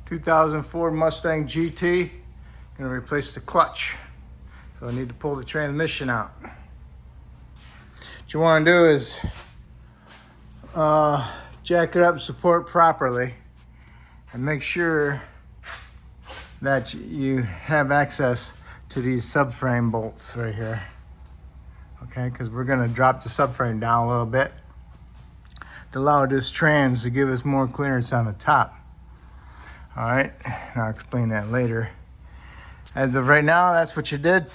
2004 Mustang GT. Gonna replace the clutch. So I need to pull the transmission out. What you wanna do is jack it up, support properly, and make sure that you have access to these subframe bolts right here. Okay, because we're gonna drop the subframe down a little bit to allow this trans to give us more clearance on the top. All right, and I'll explain that later. As of right now, that's what you did.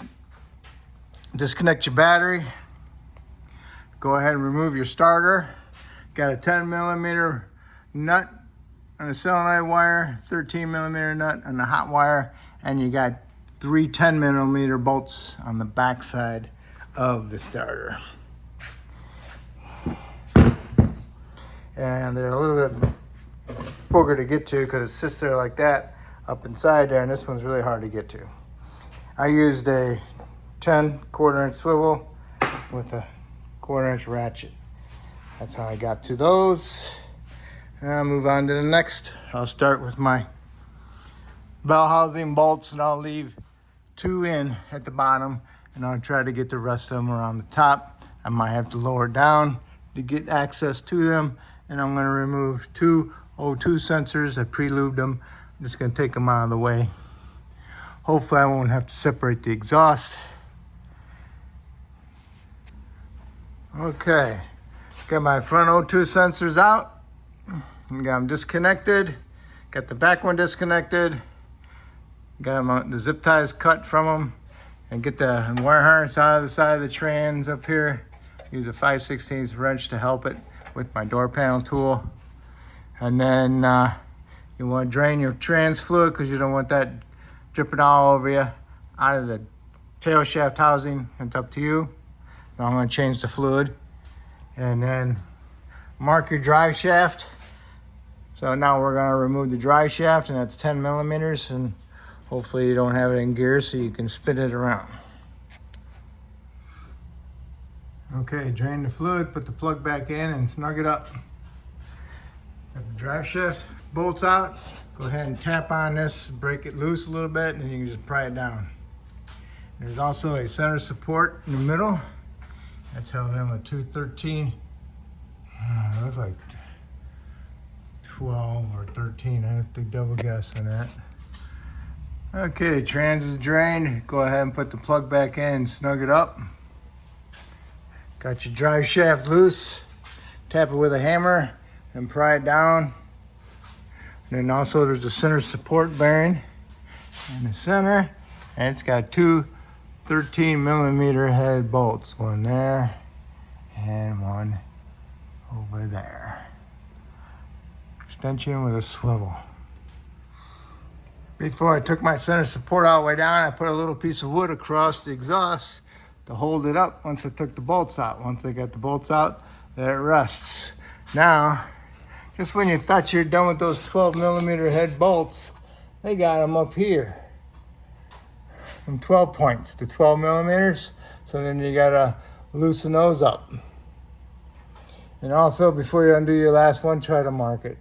Disconnect your battery. Go ahead and remove your starter. Got a 10mm nut on the solenoid wire, 13mm nut on the hot wire, and you got 3 10mm bolts on the back side of the starter. And they're a little bit booger to get to because it sits there like that up inside there, and this one's really hard to get to. I used a 10 1/4" swivel with a 1/4" ratchet. That's how I got to those. And I'll move on to the next. I'll start with my bell housing bolts, and I'll leave 2 in at the bottom, and I'll try to get the rest of them around the top. I might have to lower it down to get access to them, and I'm gonna remove 2 O2 sensors. I pre-lubed them. I'm just gonna take them out of the way. Hopefully I won't have to separate the exhaust. Okay, got my front O2 sensors out. Got them disconnected. Got the back one disconnected. Got them, the zip ties cut from them. And get the wire harness out of the side of the trans up here. Use a 5/16 wrench to help it with my door panel tool. And then you want to drain your trans fluid because you don't want that dripping all over you out of the tail shaft housing. It's up to you. Now I'm going to change the fluid. And then mark your drive shaft. So now we're going to remove the drive shaft, and that's 10mm, and hopefully you don't have it in gear so you can spin it around. Okay, drain the fluid, put the plug back in, and snug it up. Got the drive shaft bolts out. Go ahead and tap on this, break it loose a little bit, and then you can just pry it down. There's also a center support in the middle. That's held in with 213. Looks like 12 or 13. I have to double guess on that. Okay, trans is drained. Go ahead and put the plug back in and snug it up. Got your drive shaft loose. Tap it with a hammer and pry it down. And then also there's a center support bearing in the center. And it's got 2 13mm head bolts. One there and one over there. Extension with a swivel. Before I took my center support all the way down, I put a little piece of wood across the exhaust to hold it up once I took the bolts out. Once I got the bolts out, there it rests. Now, just when you thought you're done with those 12mm head bolts, they got them up here. From 12 points to 12mm. So then you gotta loosen those up. And also, before you undo your last one, try to mark it.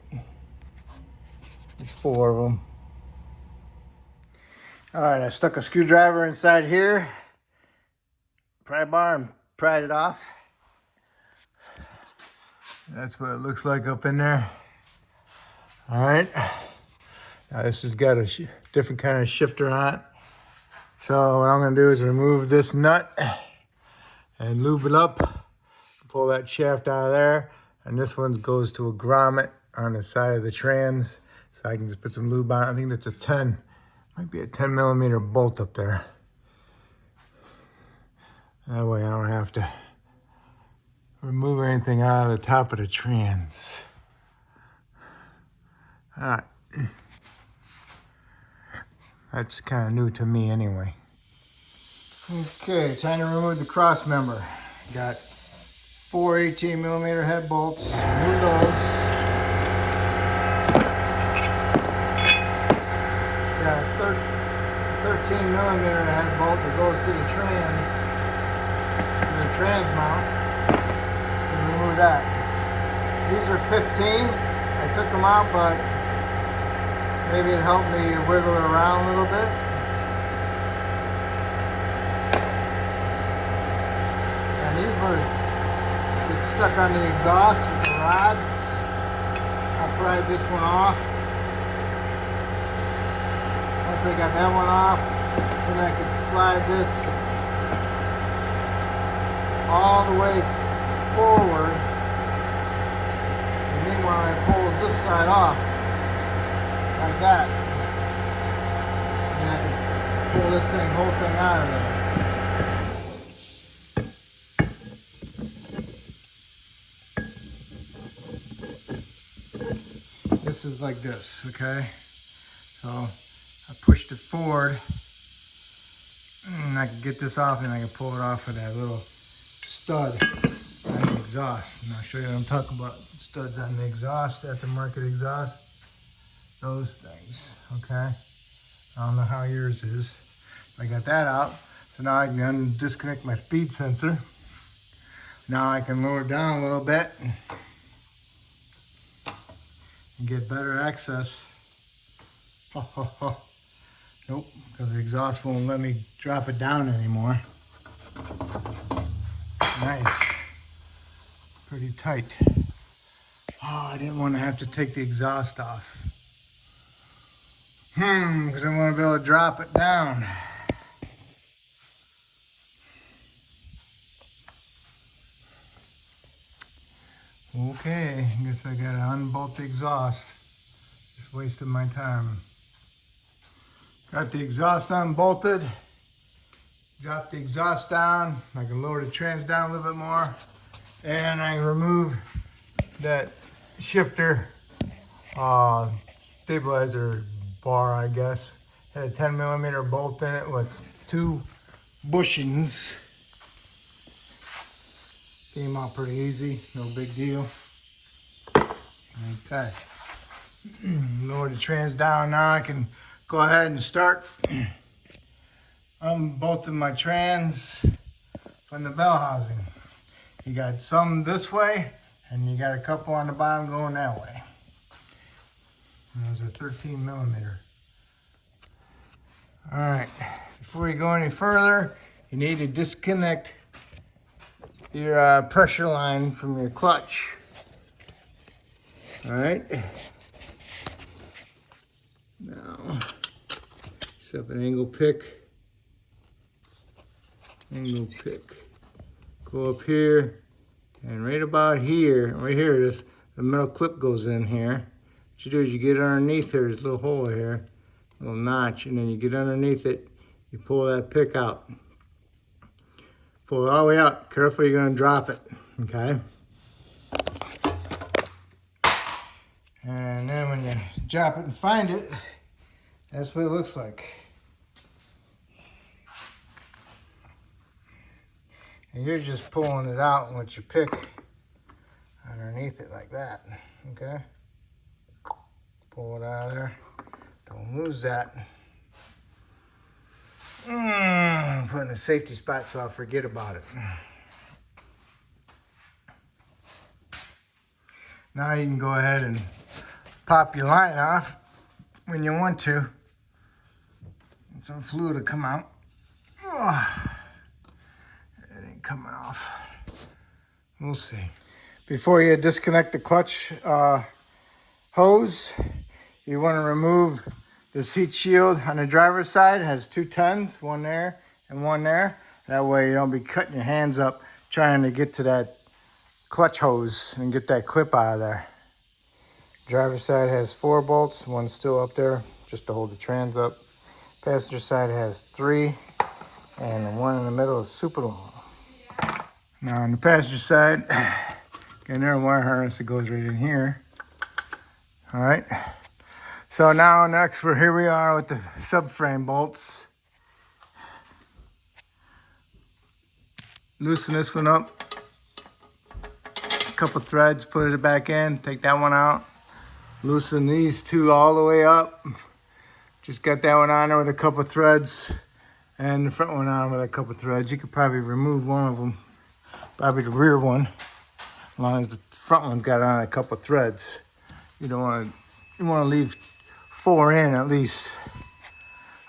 There's 4 of them. All right, I stuck a screwdriver inside here. Pry bar and pried it off. That's what it looks like up in there. All right. Now this has got a different kind of shifter on it. So what I'm gonna do is remove this nut and lube it up. Pull that shaft out of there. And this one goes to a grommet on the side of the trans. So I can just put some lube on it. I think that's a 10. Might be a 10mm bolt up there. That way I don't have to remove anything out of the top of the trans. All right. That's kind of new to me anyway. Okay, time to remove the cross member. Got 4 18mm head bolts. Remove those. Got a 13mm head bolt that goes to the trans mount. And remove that. These are 15. I took them out, but Maybe it helped me wiggle it around a little bit. And these were get stuck on the exhaust with the rods. I'll pry this one off. Once I got that one off, then I can slide this all the way forward. And meanwhile, I pull this side off like that. And I can pull this whole thing out of there. This is like this, okay? So I pushed it forward and I can get this off and I can pull it off with that little stud on the exhaust. And I'll show you what I'm talking about. Studs on the exhaust, aftermarket exhaust. Those things, okay? I don't know how yours is. I got that out. So now I can disconnect my speed sensor. Now I can lower it down a little bit and get better access. Nope, because the exhaust won't let me drop it down anymore. Nice. Pretty tight. Oh, I didn't want to have to take the exhaust off. Because I want to be able to drop it down. Okay, I guess I gotta unbolt the exhaust. Just wasted my time. Got the exhaust unbolted. Drop the exhaust down. I can lower the trans down a little bit more. And I remove that shifter stabilizer bar, I guess. Had a 10mm bolt in it with 2 bushings. Came out pretty easy, no big deal. Okay. Lower the trans down. Now I can go ahead and start unbolting my trans from the bell housing. You got some this way, and you got a couple on the bottom going that way. And those are 13mm. All right, before you go any further, you need to disconnect your pressure line from your clutch. All right. Now, set up an angle pick. Angle pick. Go up here, and right about here, right here, the metal clip goes in here. What you do is you get underneath here, there's a little hole here, a little notch, and then you get underneath it, you pull that pick out. Pull it all the way out. Careful, you're gonna drop it, okay? And then when you drop it and find it, that's what it looks like. And you're just pulling it out with your pick underneath it like that, okay? Pull it out of there. Don't lose that. Put in a safety spot so I'll forget about it. Now you can go ahead and pop your line off when you want to. Some fluid will come out. It ain't coming off. We'll see. Before you disconnect the clutch hose, you want to remove this heat shield on the driver's side. It has 2 10s, one there and one there. That way you don't be cutting your hands up trying to get to that clutch hose and get that clip out of there. Driver's side has 4 bolts, one's still up there just to hold the trans up. Passenger side has 3, and the one in the middle is super long. Now on the passenger side, got another wire harness that goes right in here. All right. So now next here we are with the subframe bolts. Loosen this one up. A couple threads, put it back in, take that one out. Loosen these 2 all the way up. Just got that one on there with a couple threads, and the front one on with a couple threads. You could probably remove one of them, probably the rear one, as long as the front one got on a couple threads. You don't want to, you want to leave 4 in at least.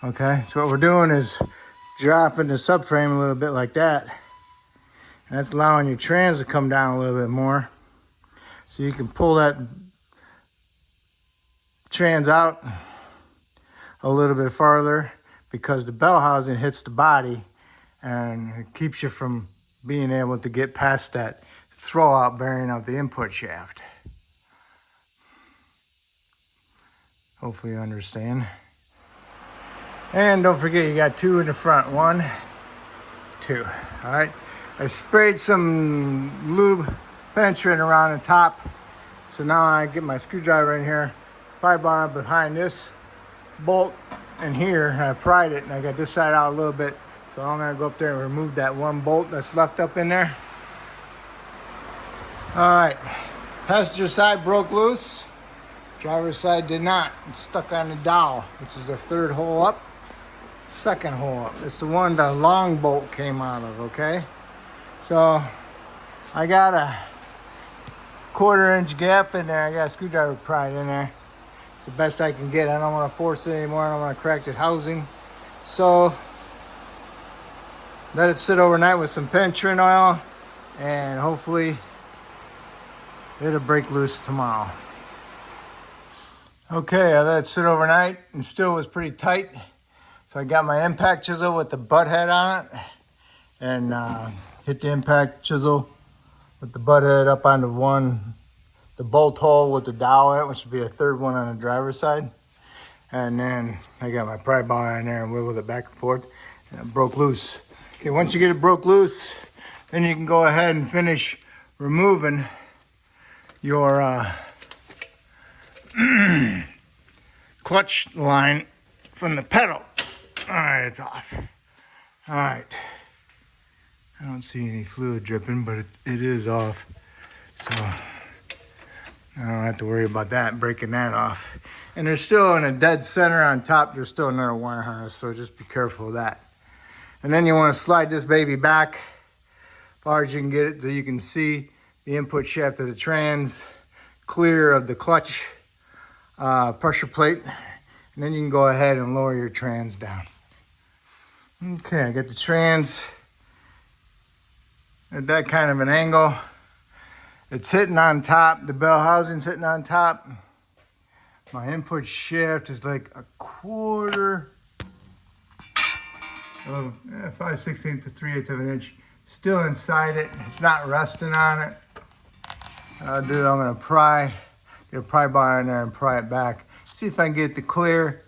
Okay, so what we're doing is dropping the subframe a little bit like that. And that's allowing your trans to come down a little bit more. So you can pull that trans out a little bit farther because the bell housing hits the body and it keeps you from being able to get past that throwout bearing of the input shaft. Hopefully you understand. And don't forget you got 2 in the front. 1, 2. All right. I sprayed some lube penetrant around the top. So now I get my screwdriver in here, pry bar behind this bolt in here, and I pried it, and I got this side out a little bit. So I'm gonna go up there and remove that 1 bolt that's left up in there. All right, passenger side broke loose. Driver's side did not. It's stuck on the dowel, which is the 3rd hole up, 2nd hole up. It's the one the long bolt came out of, okay? So I got a 1/4 inch gap in there. I got a screwdriver pried in there. It's the best I can get. I don't want to force it anymore. I don't want to crack the housing. So let it sit overnight with some penetrant oil, and hopefully it'll break loose tomorrow. Okay, I let it sit overnight and still was pretty tight. So I got my impact chisel with the butt head on it and hit the impact chisel with the butt head up onto the bolt hole with the dowel in it, which would be a 3rd one on the driver's side. And then I got my pry bar in there and wiggled it back and forth, and it broke loose. Okay, once you get it broke loose, then you can go ahead and finish removing your clutch line from the pedal. All right, it's off. All right. I don't see any fluid dripping, but it is off. So I don't have to worry about that, breaking that off. And there's still in a dead center on top, there's still another wire harness, so just be careful of that. And then you want to slide this baby back as far as you can get it so you can see the input shaft of the trans clear of the clutch pressure plate. And then you can go ahead and lower your trans down. Okay, I got the trans at that kind of an angle. It's hitting on top, the bell housing's hitting on top. My input shaft is like 1/4 of 5/16 to 3/8 of an inch still inside it. It's not resting on it. I'm gonna get a pry bar in there and pry it back. See if I can get it to clear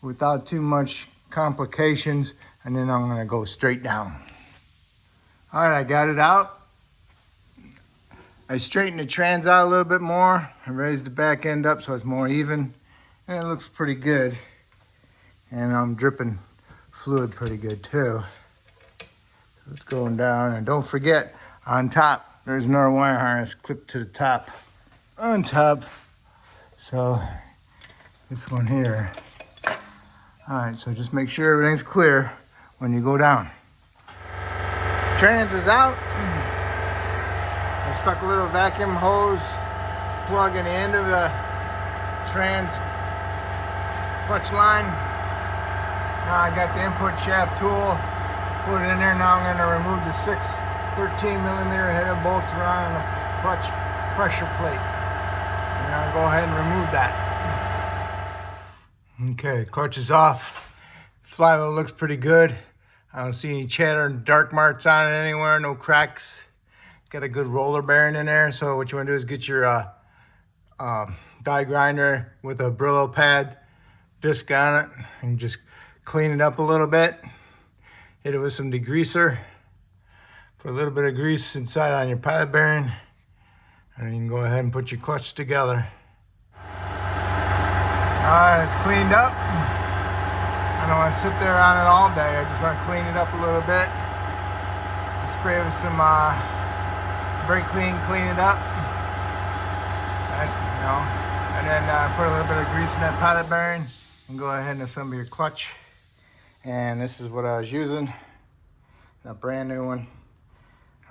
without too much complications, and then I'm gonna go straight down. All right, I got it out. I straightened the trans out a little bit more. I raised the back end up so it's more even, and it looks pretty good. And I'm dripping fluid pretty good too. So it's going down, and don't forget, on top, there's another wire harness clipped to the top, on top. So this one here. All right, so just make sure everything's clear when you go down. Trans is out. I stuck a little vacuum hose plug in the end of the trans clutch line. Now I got the input shaft tool, put it in there. Now I'm going to remove the 6 13mm head of bolts around the clutch pressure plate. And I'll go ahead and remove that. Okay, clutch is off. Flywheel looks pretty good. I don't see any chatter and dark marks on it anywhere, no cracks. It's got a good roller bearing in there. So what you want to do is get your die grinder with a Brillo pad disc on it and just clean it up a little bit. Hit it with some degreaser. Put a little bit of grease inside on your pilot bearing, and you can go ahead and put your clutch together. All right, it's cleaned up. I don't want to sit there on it all day. I just want to clean it up a little bit. Spray it with some brake clean it up. And then put a little bit of grease in that pilot bearing and go ahead and assemble your clutch. And this is what I was using, a brand new one.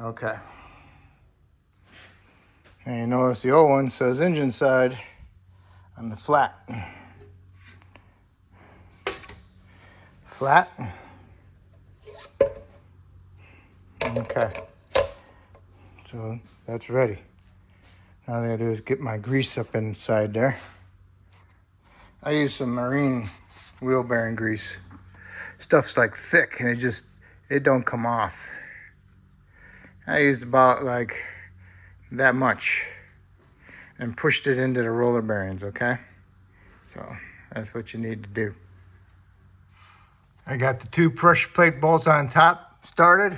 Okay. And you notice the old one says engine side on the flat. flat. Okay, so that's ready. Now all I gotta do is get my grease up inside there. I use some marine wheel bearing grease. Stuff's like thick and it don't come off. I used about like that much and pushed it into the roller bearings, okay? So that's what you need to do. I got the 2 pressure plate bolts on top started.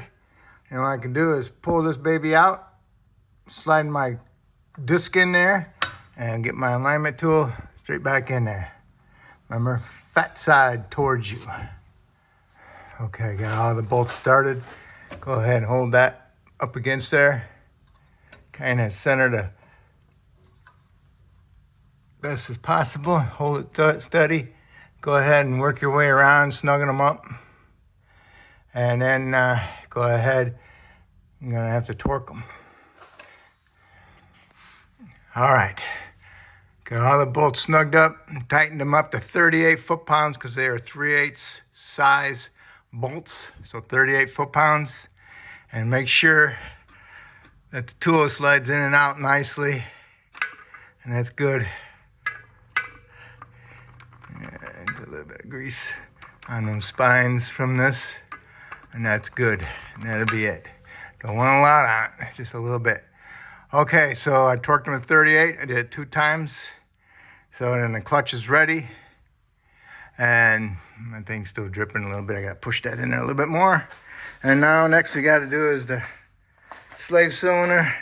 And what I can do is pull this baby out, slide my disc in there, and get my alignment tool straight back in there. Remember, fat side towards you. Okay, got all the bolts started. Go ahead and hold that up against there. Kind of center the best as possible. Hold it steady. Go ahead and work your way around, snugging them up. And then go ahead, I'm gonna have to torque them. All right, got all the bolts snugged up, tightened them up to 38 foot-pounds because they are 3/8 size bolts, so 38 foot-pounds. And make sure that the tool slides in and out nicely, and that's good. And a little bit of grease on them spines from this, and that's good, and that'll be it. Don't want a lot on it, just a little bit. Okay, so I torqued them at 38. I did it 2 times. So then the clutch is ready. And my thing's still dripping a little bit. I gotta push that in there a little bit more. And now next we gotta do is the slave cylinder.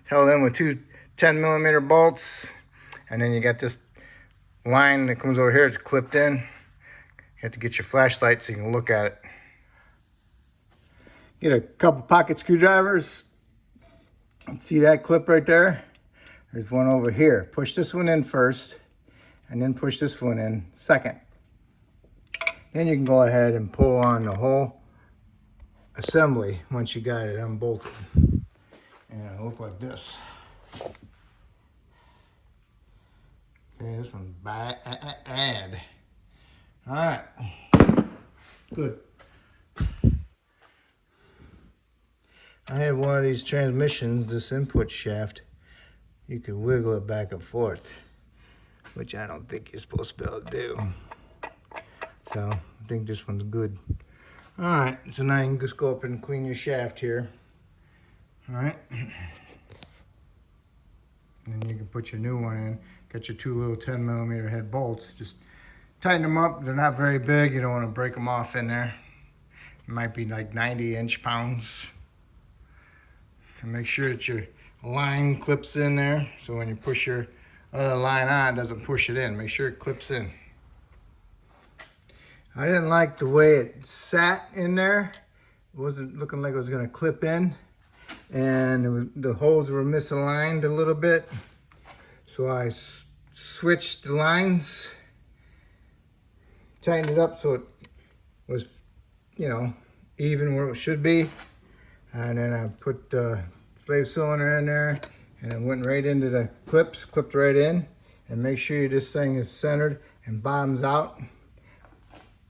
Held in with 2 10mm bolts. And then you got this line that comes over here, it's clipped in. You have to get your flashlight so you can look at it. Get a couple pocket screwdrivers. See that clip right there? There's one over here. Push this one in first, and then push this one in second. Then you can go ahead and pull on the whole assembly once you got it unbolted. And it'll look like this. Okay, this one's bad. All right, good. I had one of these transmissions, this input shaft. You can wiggle it back and forth, which I don't think you're supposed to be able to do. So I think this one's good. All right, so now you can just go up and clean your shaft here. All right. And you can put your new one in. Got your 2 little 10mm head bolts. Just tighten them up. They're not very big. You don't want to break them off in there. It might be like 90 inch-pounds. And make sure that your line clips in there, so when you push your other line on, it doesn't push it in. Make sure it clips in. I didn't like the way it sat in there. It wasn't looking like it was going to clip in, and the holes were misaligned a little bit. So I switched the lines, tightened it up so it was, you know, even where it should be. And then I put the slave cylinder in there, and it went right into the clips, clipped right in. And make sure this thing is centered and bottoms out.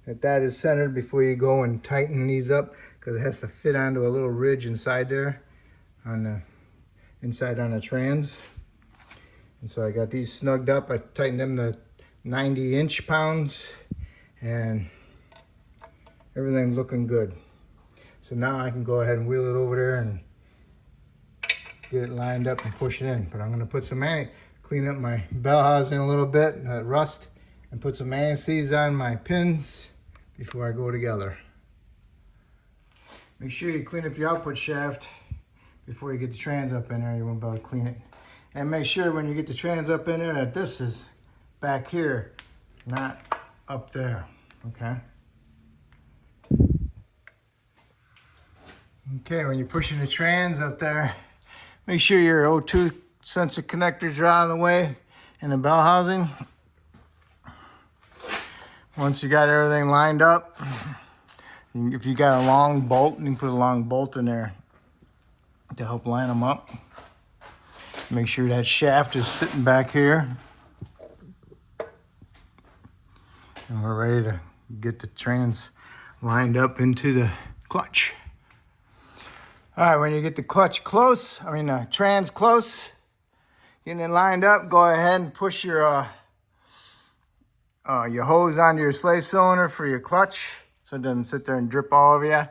That is centered before you go and tighten these up, because it has to fit onto a little ridge inside there, on the inside on the trans. And so I got these snugged up. I tightened them to 90 inch-pounds, and everything's looking good. So now I can go ahead and wheel it over there and get it lined up and push it in. But I'm going to put some clean up my bell housing a little bit, rust, and put some anti-seize on my pins before I go together. Make sure you clean up your output shaft before you get the trans up in there. You won't be able to clean it. And make sure when you get the trans up in there that this is back here, not up there, okay? Okay, when you're pushing the trans up there, make sure your O2 sensor connectors are out of the way in the bell housing. Once you got everything lined up, if you got a long bolt, you can put a long bolt in there to help line them up. Make sure that shaft is sitting back here. And we're ready to get the trans lined up into the clutch. All right, when you get the clutch close, trans close, getting it lined up, go ahead and push your hose onto your slave cylinder for your clutch so it doesn't sit there and drip all over you.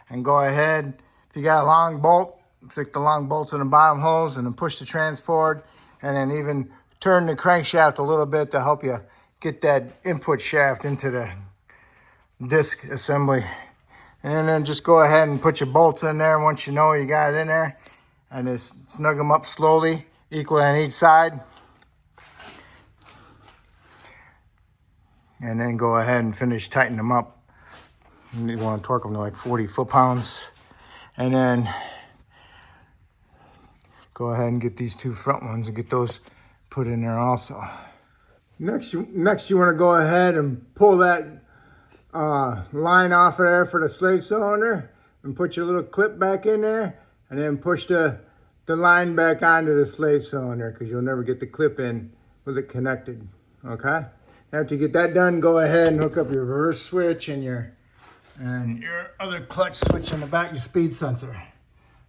And go ahead, if you got a long bolt, stick the long bolts in the bottom holes and then push the trans forward, and then even turn the crankshaft a little bit to help you get that input shaft into the disc assembly. And then just go ahead and put your bolts in there once you know you got it in there, and just snug them up slowly, equally on each side. And then go ahead and finish tightening them up. You want to torque them to like 40 foot-pounds. And then go ahead and get these two front ones and get those put in there also. Next you want to go ahead and pull that line off of there for the slave cylinder and put your little clip back in there, and then push the line back onto the slave cylinder, because you'll never get the clip in with it connected. Okay? After you get that done, go ahead and hook up your reverse switch and your other clutch switch in the back, your speed sensor.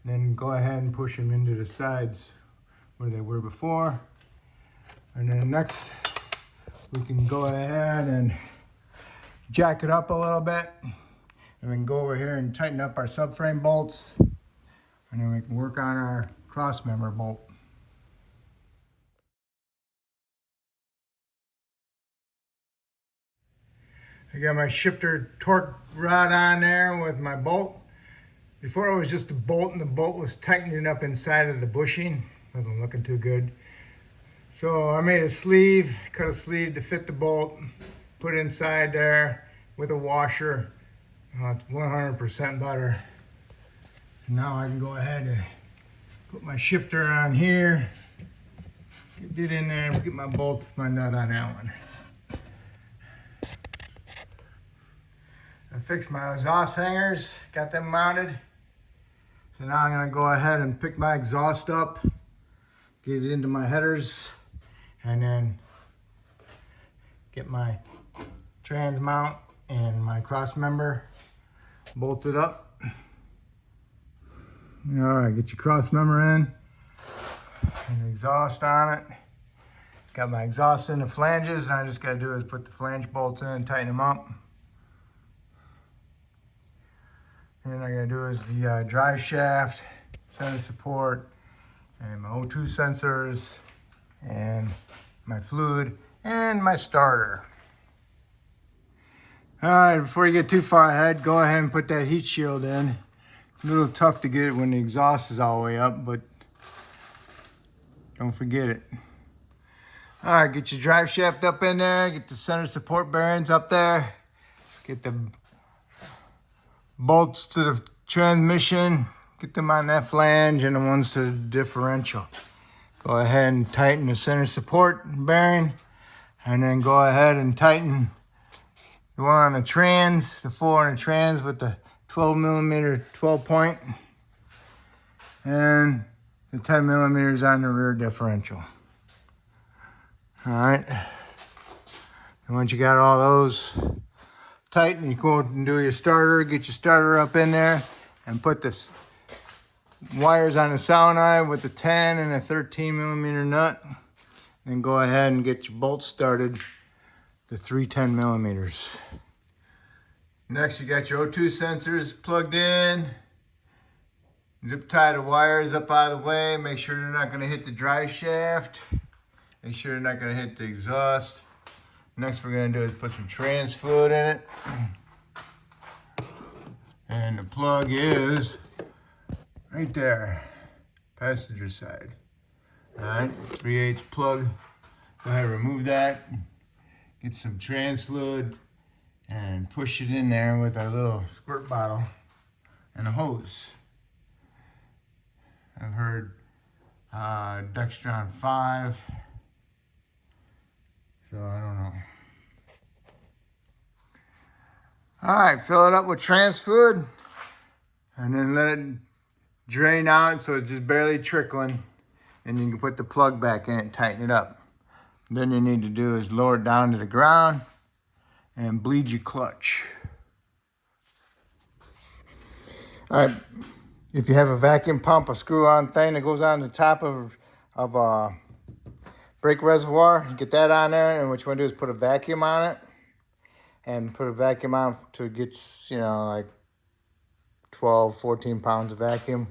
Then go ahead and push them into the sides where they were before. And then next, we can go ahead and jack it up a little bit. And we can go over here and tighten up our subframe bolts. And then we can work on our cross member bolt. I got my shifter torque rod on there with my bolt. Before it was just a bolt, and the bolt was tightening up inside of the bushing. Wasn't looking too good. So I made a sleeve, cut a sleeve to fit the bolt, put it inside there with a washer. It's 100% butter. Now I can go ahead and put my shifter on here, get it in there, and get my bolt, my nut on that one. I fixed my exhaust hangers, got them mounted. So now I'm gonna go ahead and pick my exhaust up, get it into my headers, and then get my trans mount and my cross member bolted up. All right, get your cross member in and the exhaust on it. Got my exhaust in the flanges, and I just gotta do is put the flange bolts in and tighten them up. And I gotta do is the drive shaft, center support, and my O2 sensors, and my fluid, and my starter. All right, before you get too far ahead, go ahead and put that heat shield in. It's a little tough to get it when the exhaust is all the way up, but don't forget it. All right, get your drive shaft up in there, get the center support bearings up there, get the bolts to the transmission, get them on that flange, and the ones to the differential. Go ahead and tighten the center support bearing, and then go ahead and tighten the one on the trans, the 4 on the trans with the 12 millimeter 12 point, and the 10 millimeters on the rear differential. All right, and once you got all those tighten, you go and do your starter, get your starter up in there, and put this wires on the solenoid with the 10 and a 13 millimeter nut. Then go ahead and get your bolts started to 310 millimeters. Next, you got your O2 sensors plugged in. Zip tie the wires up out of the way. Make sure they're not going to hit the drive shaft. Make sure they're not going to hit the exhaust. Next we're going to do is put some trans fluid in it. And the plug is right there, passenger side. All right, 3/8 plug. Go ahead and remove that. Get some trans fluid and push it in there with our little squirt bottle and a hose. I've heard Dextron 5. So I don't know. All right, fill it up with trans fluid and then let it drain out so it's just barely trickling. And you can put the plug back in it and tighten it up. Then you need to do is lower it down to the ground and bleed your clutch. All right, if you have a vacuum pump, a screw-on thing that goes on the top of a brake reservoir, you get that on there, and what you want to do is put a vacuum on it, and put a vacuum on till it gets, you know, like 12, 14 pounds of vacuum.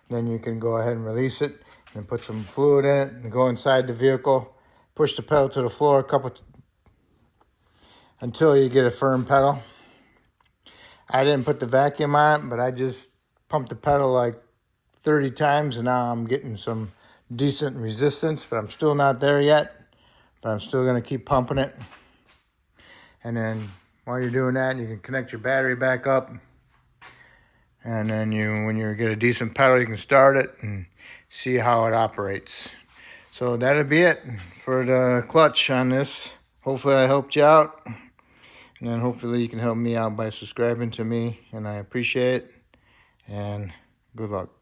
Then you can go ahead and release it and put some fluid in it and go inside the vehicle, push the pedal to the floor until you get a firm pedal. I didn't put the vacuum on it, but I just pumped the pedal like 30 times, and now I'm getting some decent resistance, but I'm still not there yet. But I'm still gonna keep pumping it. And then while you're doing that, you can connect your battery back up. And then when you get a decent pedal, you can start it and see how it operates. So that'll be it for the clutch on this. Hopefully I helped you out. And then hopefully you can help me out by subscribing to me. And I appreciate it. And good luck.